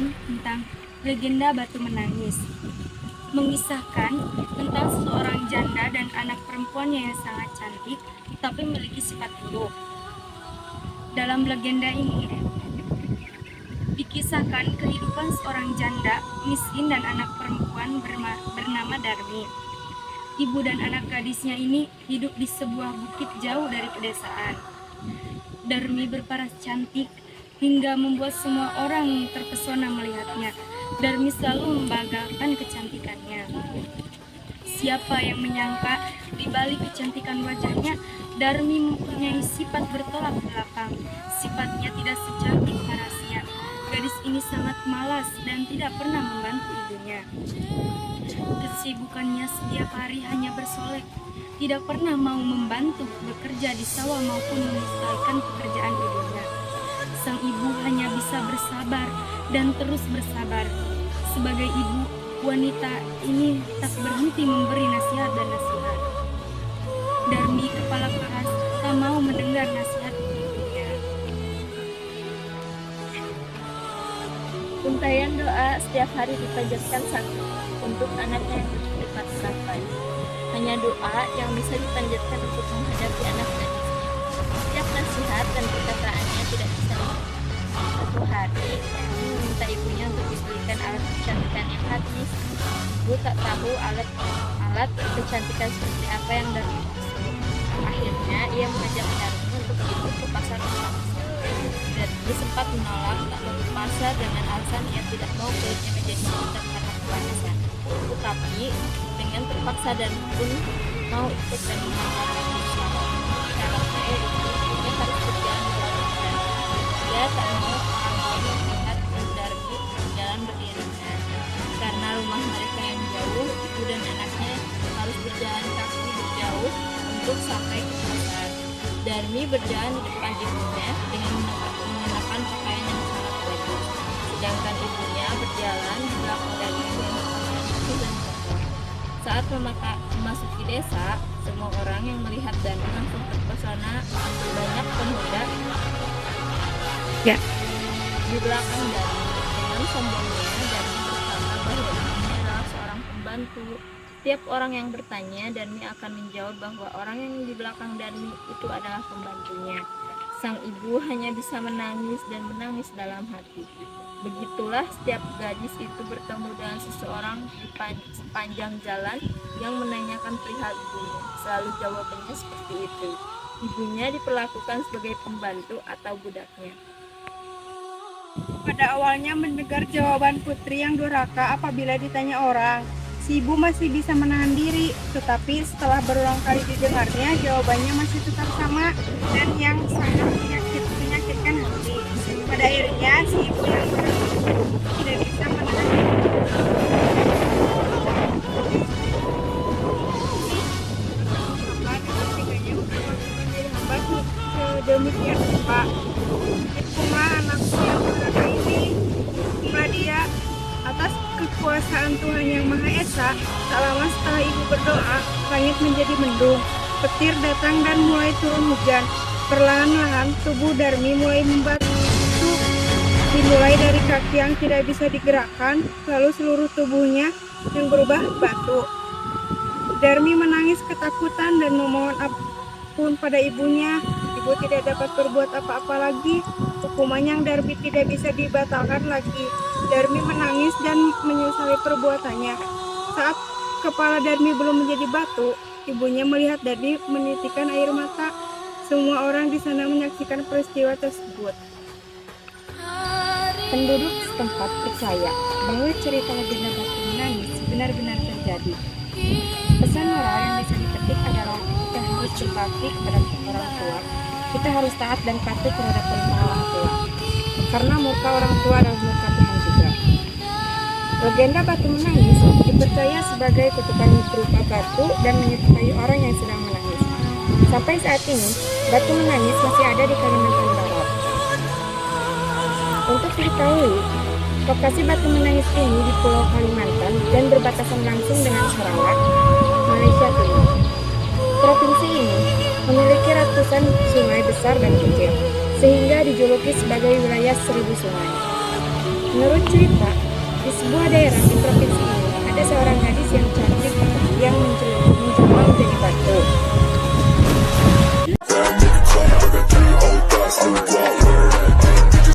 ini tentang legenda batu menangis. Mengisahkan tentang seorang janda dan anak perempuannya yang sangat cantik tapi memiliki sifat buruk. Dalam legenda ini dikisahkan kehidupan seorang janda miskin dan anak perempuan bernama Darmi. Ibu dan anak gadisnya ini hidup di sebuah bukit jauh dari pedesaan. Darmi berparas cantik hingga membuat semua orang terpesona melihatnya. Darmi selalu membanggakan kecantikannya. Siapa yang menyangka di balik kecantikan wajahnya, Darmi mempunyai sifat bertolak belakang. Sifatnya tidak secantik parasnya. Gadis ini sangat malas dan tidak pernah membantu ibunya. Kesibukannya setiap hari hanya bersolek, tidak pernah mau membantu bekerja di sawah maupun menyelesaikan pekerjaan ibunya. Sang ibu hanya bisa bersabar dan terus bersabar. Sebagai ibu, wanita ini tak berhenti memberi nasihat dan nasihat. Darmi kepala keras tak mau mendengar nasihat ibunya. Untayan doa setiap hari dipanjatkan sang ibu untuk anaknya yang bercepat sampai. Hanya doa yang bisa dipanjatkan untuk menghadapi anak gadisnya. Setiap nasihat dan perkataannya tidak bisa dimengerti. Suatu hari, Darmi meminta ibunya untuk dibelikan alat kecantikan yang habis. Ibu tak tahu alat kecantikan seperti apa yang Darmi maksud. Akhirnya, ia mengajak Darmi untuk ikut ke pasar bersama. Darmi sempat menolak tak mau ke pasar dengan alasan ia tidak mau kulitnya menjadi hitam karena kepanasan. Tetapi dengan terpaksa Darmi pun mau ikut dan mengantarkan bersama. Syaratnya ibunya harus berjalan beriringan. Ia tak mau orang lain melihat Darmi berjalan beriringan. Karena rumah mereka yang jauh, ibu dan anaknya harus berjalan kaki jauh untuk sampai ke pasar. Darmi berjalan di depan ibunya dengan mengenakan pakaian yang sangat bagus. Sedangkan ibunya berjalan di belakang Darmi dengan pakaian putih dan kotor. Saat memasuki desa, semua orang yang melihat Darmi langsung terpesona. Banyak pemuda di belakang Darmi. Dengan sombongnya, Darmi berkata bahwa ibunya adalah seorang pembantu. Setiap orang yang bertanya, Darmi akan menjawab bahwa orang yang di belakang Darmi itu adalah pembantunya. Sang ibu hanya bisa menangis dan menangis dalam hati. Begitulah setiap gadis itu bertemu dengan seseorang di sepanjang jalan yang menanyakan perihal ibunya. Selalu jawabannya seperti itu. Ibunya diperlakukan sebagai pembantu atau budaknya. Pada awalnya mendengar jawaban putri yang durhaka apabila ditanya orang, si ibu masih bisa menahan diri, tetapi setelah berulang kali didengarnya, jawabannya masih tetap sama dan yang sangat menyakitkan hati. Pada akhirnya, si ibu yang tidak bisa menahan diri. Demikian Pak, itulah anakku yang durhaka ini, itulah dia. Atas kekuasaan Tuhan yang Maha Esa, tak lama setelah ibu berdoa, langit menjadi mendung, petir datang dan mulai turun hujan. Perlahan-lahan tubuh Darmi mulai membatu, dimulai dari kaki yang tidak bisa digerakkan, lalu seluruh tubuhnya yang berubah batu. Darmi menangis ketakutan dan memohon ampun pada ibunya. Ibu tidak dapat berbuat apa-apa lagi. Hukuman yang Darmi tidak bisa dibatalkan lagi. Darmi menangis dan menyesali perbuatannya. Saat kepala Darmi belum menjadi batu, ibunya melihat Darmi menitikkan air mata. Semua orang di sana menyaksikan peristiwa tersebut. Penduduk setempat percaya bahwa cerita legenda batu menangis benar-benar terjadi. Pesan moral yang bisa dipetik adalah kita harus berbakti kepada orang tua. Kita harus taat dan patuh terhadap perintah orang tua. Karena murka orang tua adalah murka Tuhan juga. Legenda batu menangis dipercaya sebagai kutukan berupa batu dan menyertai orang yang sedang menangis. Sampai saat ini, batu menangis masih ada di Kalimantan Barat. Untuk diketahui, lokasi batu menangis ini di Pulau Kalimantan dan berbatasan langsung dengan Sarawak, Malaysia Timur. Provinsi ini memiliki ratusan sungai besar dan kecil, sehingga dijuluki sebagai wilayah 1000 sungai. Menurut cerita, di sebuah daerah di provinsi ini ada seorang gadis yang cantik yang menjelma menjadi batu.